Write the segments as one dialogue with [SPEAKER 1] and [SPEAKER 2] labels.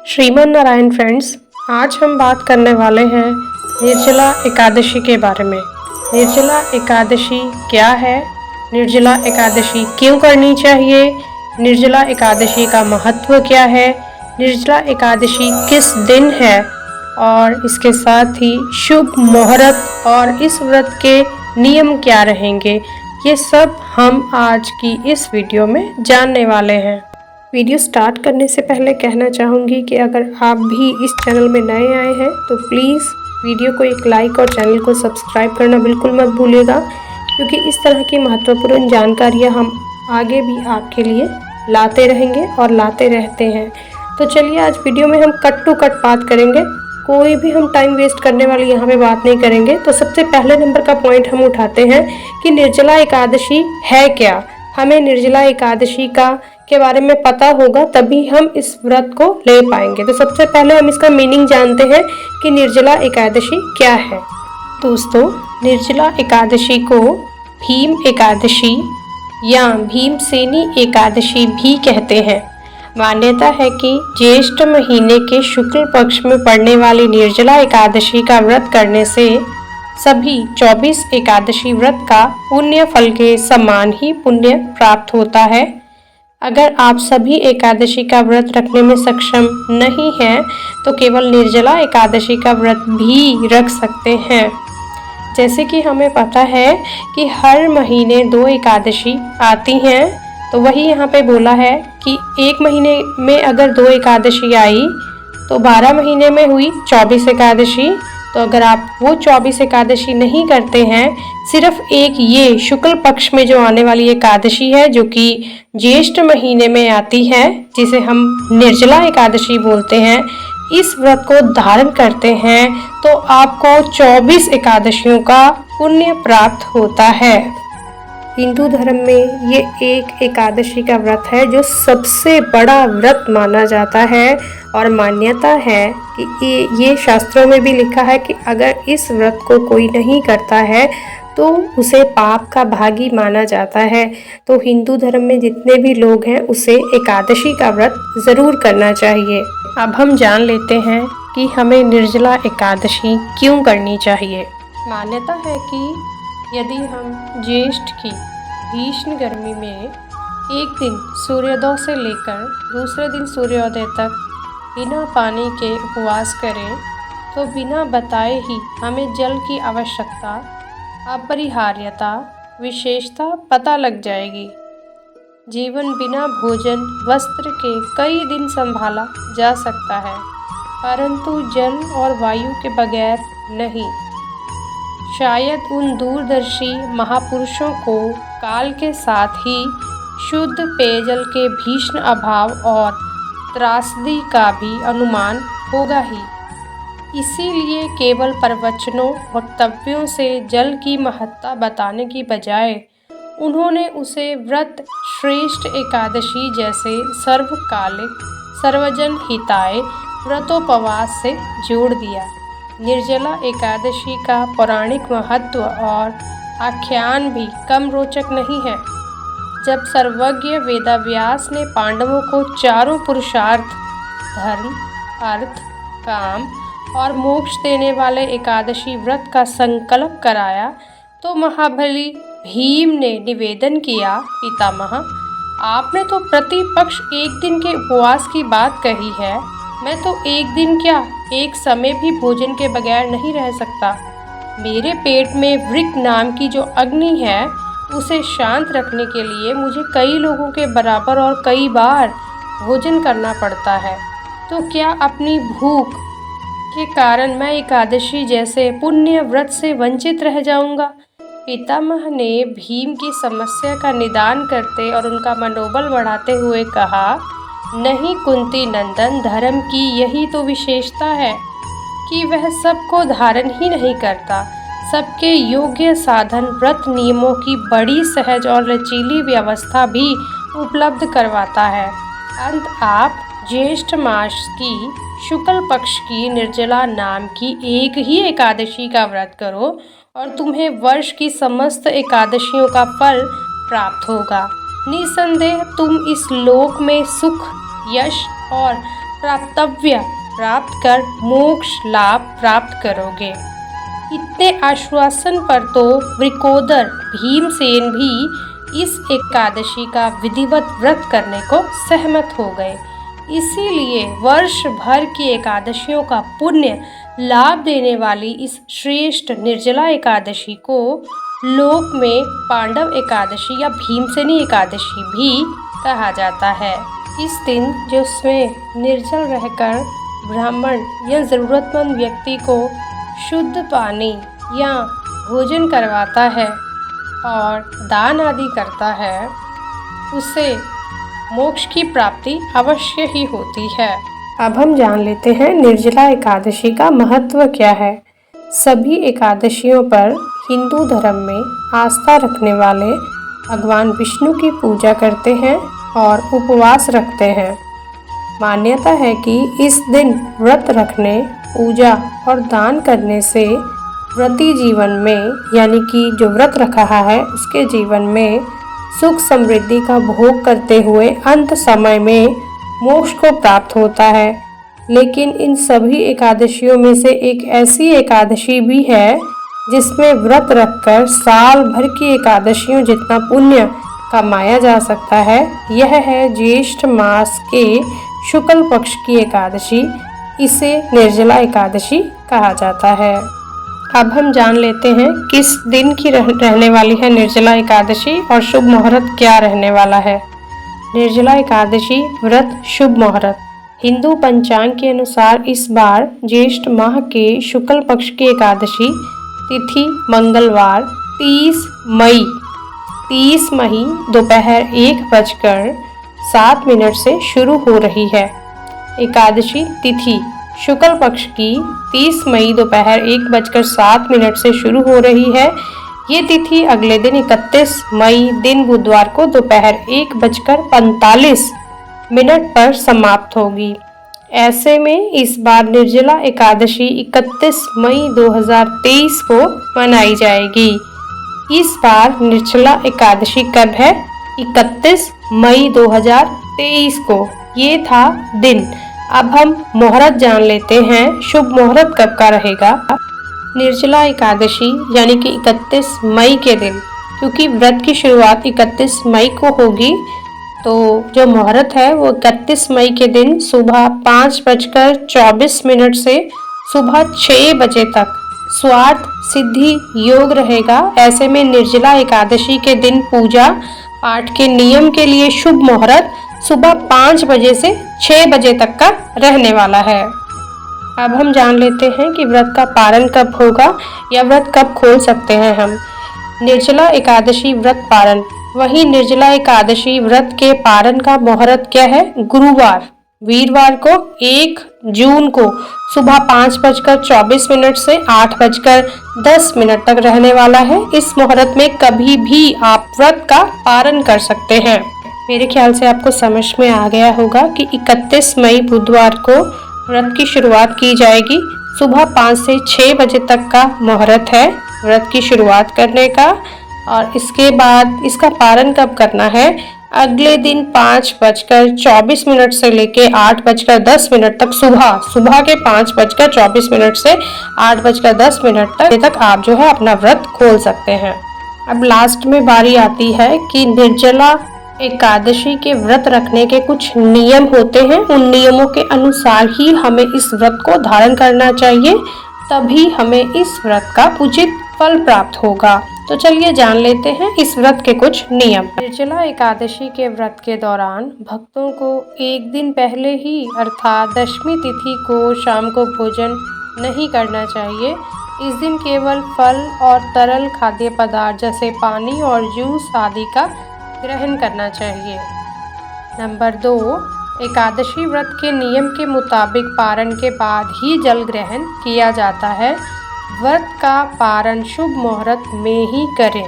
[SPEAKER 1] Shriman Narayan friends, आज हम बात करने वाले हैं निर्जला एकादशी के बारे में। निर्जला एकादशी क्या है? निर्जला एकादशी क्यों करनी चाहिए? निर्जला एकादशी का महत्व क्या है? निर्जला एकादशी किस दिन है? और इसके साथ ही शुभ मुहूर्त और इस व्रत के नियम क्या रहेंगे, ये सब हम आज की इस वीडियो में जानने वाले हैं। वीडियो स्टार्ट करने से पहले कहना चाहूँगी कि अगर आप भी इस चैनल में नए आए हैं तो प्लीज़ वीडियो को एक लाइक और चैनल को सब्सक्राइब करना बिल्कुल मत भूलिएगा, क्योंकि इस तरह की महत्वपूर्ण जानकारियाँ हम आगे भी आपके लिए लाते रहेंगे और लाते रहते हैं। तो चलिए आज वीडियो में हम कट टू कट बात करेंगे, कोई भी हम टाइम वेस्ट करने वाली यहाँ पे बात नहीं करेंगे। तो सबसे पहले नंबर का पॉइंट हम उठाते हैं कि निर्जला एकादशी है क्या। हमें निर्जला एकादशी के बारे में पता होगा तभी हम इस व्रत को ले पाएंगे। तो सबसे पहले हम इसका मीनिंग जानते हैं कि निर्जला एकादशी क्या है। दोस्तों, निर्जला एकादशी को भीम एकादशी या भीमसेनी एकादशी भी कहते हैं। मान्यता है कि ज्येष्ठ महीने के शुक्ल पक्ष में पड़ने वाली निर्जला एकादशी का व्रत करने से सभी 24 एकादशी व्रत का पुण्य फल के समान ही पुण्य प्राप्त होता है। अगर आप सभी एकादशी का व्रत रखने में सक्षम नहीं हैं तो केवल निर्जला एकादशी का व्रत भी रख सकते हैं। जैसे कि हमें पता है कि हर महीने 2 एकादशी आती हैं, तो वही यहाँ पे बोला है कि एक महीने में अगर 2 एकादशी आई तो 12 महीने में हुई 24 एकादशी। तो अगर आप वो 24 एकादशी नहीं करते हैं, सिर्फ एक ये शुक्ल पक्ष में जो आने वाली एकादशी है जो कि ज्येष्ठ महीने में आती है, जिसे हम निर्जला एकादशी बोलते हैं, इस व्रत को धारण करते हैं तो आपको 24 एकादशियों का पुण्य प्राप्त होता है। हिंदू धर्म में ये एक एकादशी का व्रत है जो सबसे बड़ा व्रत माना जाता है और मान्यता है कि ये शास्त्रों में भी लिखा है कि अगर इस व्रत को कोई नहीं करता है तो उसे पाप का भागी माना जाता है। तो हिंदू धर्म में जितने भी लोग हैं उसे एकादशी का व्रत ज़रूर करना चाहिए। अब हम जान लेते हैं कि हमें निर्जला एकादशी क्यों करनी चाहिए। मान्यता है कि यदि हम ज्येष्ठ की भीषण गर्मी में एक दिन सूर्योदय से लेकर दूसरे दिन सूर्योदय तक बिना पानी के उपवास करें तो बिना बताए ही हमें जल की आवश्यकता, अपरिहार्यता, विशेषता पता लग जाएगी। जीवन बिना भोजन वस्त्र के कई दिन संभाला जा सकता है, परंतु जल और वायु के बगैर नहीं। शायद उन दूरदर्शी महापुरुषों को काल के साथ ही शुद्ध पेयजल के भीषण अभाव और त्रासदी का भी अनुमान होगा ही। इसीलिए केवल प्रवचनों और वक्तव्यों से जल की महत्ता बताने की बजाय उन्होंने उसे व्रत श्रेष्ठ एकादशी जैसे सर्वकालिक सर्वजन हिताय व्रतोपवास से जोड़ दिया। निर्जला एकादशी का पौराणिक महत्व और आख्यान भी कम रोचक नहीं है। जब सर्वज्ञ वेदव्यास ने पांडवों को चारों पुरुषार्थ धर्म, अर्थ, काम और मोक्ष देने वाले एकादशी व्रत का संकल्प कराया तो महाबली भीम ने निवेदन किया, पितामह, आपने तो प्रतिपक्ष एक दिन के उपवास की बात कही है, मैं तो एक दिन क्या एक समय भी भोजन के बगैर नहीं रह सकता। मेरे पेट में वृक्क नाम की जो अग्नि है उसे शांत रखने के लिए मुझे कई लोगों के बराबर और कई बार भोजन करना पड़ता है। तो क्या अपनी भूख के कारण मैं एकादशी जैसे पुण्य व्रत से वंचित रह जाऊंगा? पितामह ने भीम की समस्या का निदान करते और उनका मनोबल बढ़ाते हुए कहा, नहीं कुंती नंदन, धर्म की यही तो विशेषता है कि वह सबको धारण ही नहीं करता, सबके योग्य साधन व्रत नियमों की बड़ी सहज और लचीली व्यवस्था भी उपलब्ध करवाता है। अंत आप ज्येष्ठ मास की शुक्ल पक्ष की निर्जला नाम की एक ही एकादशी का व्रत करो और तुम्हें वर्ष की समस्त एकादशियों का फल प्राप्त होगा। निसंदेह तुम इस लोक में सुख, यश और प्राप्तव्य प्राप्त कर मोक्ष लाभ प्राप्त करोगे। इतने आश्वासन पर तो वृकोदर भीमसेन भी इस एकादशी का विधिवत व्रत करने को सहमत हो गए। इसीलिए वर्ष भर की एकादशियों का पुण्य लाभ देने वाली इस श्रेष्ठ निर्जला एकादशी को लोक में पांडव एकादशी या भीमसेनी एकादशी भी कहा जाता है। इस दिन जिसमें निर्जल रहकर ब्राह्मण या ज़रूरतमंद व्यक्ति को शुद्ध पानी या भोजन करवाता है और दान आदि करता है, उसे मोक्ष की प्राप्ति अवश्य ही होती है। अब हम जान लेते हैं निर्जला एकादशी का महत्व क्या है। सभी एकादशियों पर हिंदू धर्म में आस्था रखने वाले भगवान विष्णु की पूजा करते हैं और उपवास रखते हैं। मान्यता है कि इस दिन व्रत रखने, पूजा और दान करने से व्रती जीवन में, यानी कि जो व्रत रखा है उसके जीवन में सुख समृद्धि का भोग करते हुए अंत समय में मोक्ष को प्राप्त होता है। लेकिन इन सभी एकादशियों में से एक ऐसी एकादशी भी है जिसमें व्रत रखकर साल भर की एकादशियों जितना पुण्य कमाया जा सकता है। यह है ज्येष्ठ मास के शुक्ल पक्ष की एकादशी। इसे निर्जला एकादशी कहा जाता है। अब हम जान लेते हैं किस दिन की रहने वाली है निर्जला एकादशी और शुभ मुहूर्त क्या रहने वाला है। निर्जला एकादशी व्रत शुभ मुहूर्त। हिंदू पंचांग के अनुसार इस बार ज्येष्ठ माह के शुक्ल पक्ष की एकादशी तिथि मंगलवार 30 मई दोपहर 1:07 से शुरू हो रही है। एकादशी तिथि शुक्ल पक्ष की 30 मई दोपहर 1:07 से शुरू हो रही है। ये तिथि अगले दिन 31 मई दिन बुधवार को दोपहर 1:45 पर समाप्त होगी। ऐसे में इस बार निर्जला एकादशी 31 मई 2023 को मनाई जाएगी। इस बार निर्जला एकादशी कब है? 31 मई 2023 को। ये था दिन। अब हम मुहूर्त जान लेते हैं। शुभ मुहूर्त कब का रहेगा? निर्जला एकादशी यानी कि 31 मई के दिन, क्योंकि व्रत की शुरुआत 31 मई को होगी, तो जो मुहूर्त है वो 31 मई के दिन सुबह 5:24 से सुबह 6 बजे तक स्वार्थ सिद्धि योग रहेगा। ऐसे में निर्जला एकादशी के दिन पूजा पाठ के नियम के लिए शुभ मुहूर्त सुबह 5 बजे से 6 बजे तक का रहने वाला है। अब हम जान लेते हैं कि व्रत का पारण कब होगा या व्रत कब खोल सकते हैं हम। निर्जला एकादशी व्रत पारण। वहीं निर्जला एकादशी व्रत के पारण का मुहूर्त क्या है? गुरुवार वीरवार को 1 जून को सुबह 5:24 से 8:10 तक रहने वाला है। इस मुहूर्त में कभी भी आप व्रत का पारण कर सकते हैं। मेरे ख्याल से आपको समझ में आ गया होगा कि 31 मई बुधवार को व्रत की शुरुआत की जाएगी। सुबह 5 से 6 बजे तक का मुहूर्त है व्रत की शुरुआत करने का, और इसके बाद इसका पारण कब करना है? अगले दिन 5:24 से लेके 8:10 तक सुबह के 5:24 से 8:10 तक आप जो है अपना व्रत खोल सकते हैं। अब लास्ट में बारी आती है कि निर्जला एकादशी के व्रत रखने के कुछ नियम होते हैं। उन नियमों के अनुसार ही हमें इस व्रत को धारण करना चाहिए, तभी हमें इस व्रत का उचित फल प्राप्त होगा। तो चलिए जान लेते हैं इस व्रत के कुछ नियम। निर्जला एकादशी के व्रत के दौरान भक्तों को एक दिन पहले ही अर्थात दशमी तिथि को शाम को भोजन नहीं करना चाहिए। इस दिन केवल फल और तरल खाद्य पदार्थ जैसे पानी और जूस आदि का ग्रहण करना चाहिए। नंबर 2, एकादशी व्रत के नियम के मुताबिक पारण के बाद ही जल ग्रहण किया जाता है। व्रत का पारण शुभ मुहूर्त में ही करें।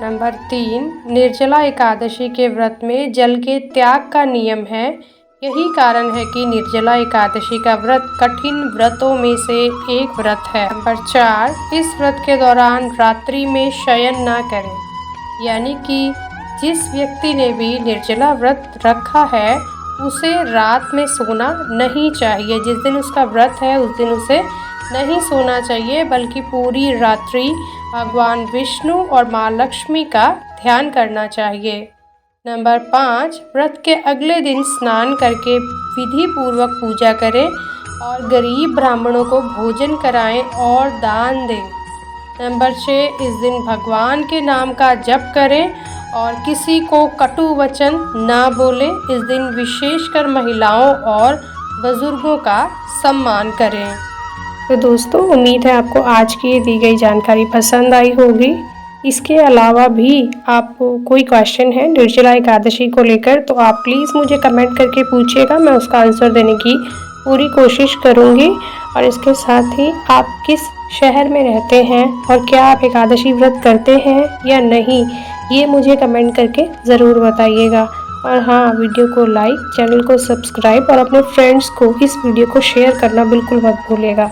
[SPEAKER 1] नंबर 3, निर्जला एकादशी के व्रत में जल के त्याग का नियम है। यही कारण है कि निर्जला एकादशी का व्रत कठिन व्रतों में से एक व्रत है। नंबर 4, इस व्रत के दौरान रात्रि में शयन ना करें, यानी कि जिस व्यक्ति ने भी निर्जला व्रत रखा है उसे रात में सोना नहीं चाहिए। जिस दिन उसका व्रत है उस दिन उसे नहीं सोना चाहिए, बल्कि पूरी रात्रि भगवान विष्णु और माँ लक्ष्मी का ध्यान करना चाहिए। नंबर 5, व्रत के अगले दिन स्नान करके विधि पूर्वक पूजा करें और गरीब ब्राह्मणों को भोजन कराएं और दान दें। नंबर 6, इस दिन भगवान के नाम का जप करें और किसी को कटु वचन ना बोलें। इस दिन विशेषकर महिलाओं और बुजुर्गों का सम्मान करें। तो दोस्तों, उम्मीद है आपको आज की ये दी गई जानकारी पसंद आई होगी। इसके अलावा भी आपको कोई क्वेश्चन है निर्जला एकादशी को लेकर तो आप प्लीज़ मुझे कमेंट करके पूछिएगा, मैं उसका आंसर देने की पूरी कोशिश करूँगी। और इसके साथ ही आप किस शहर में रहते हैं और क्या आप एकादशी व्रत करते हैं या नहीं, ये मुझे कमेंट करके ज़रूर बताइएगा। और हाँ, वीडियो को लाइक, चैनल को सब्सक्राइब और अपने फ्रेंड्स को इस वीडियो को शेयर करना बिल्कुल मत भूलिएगा।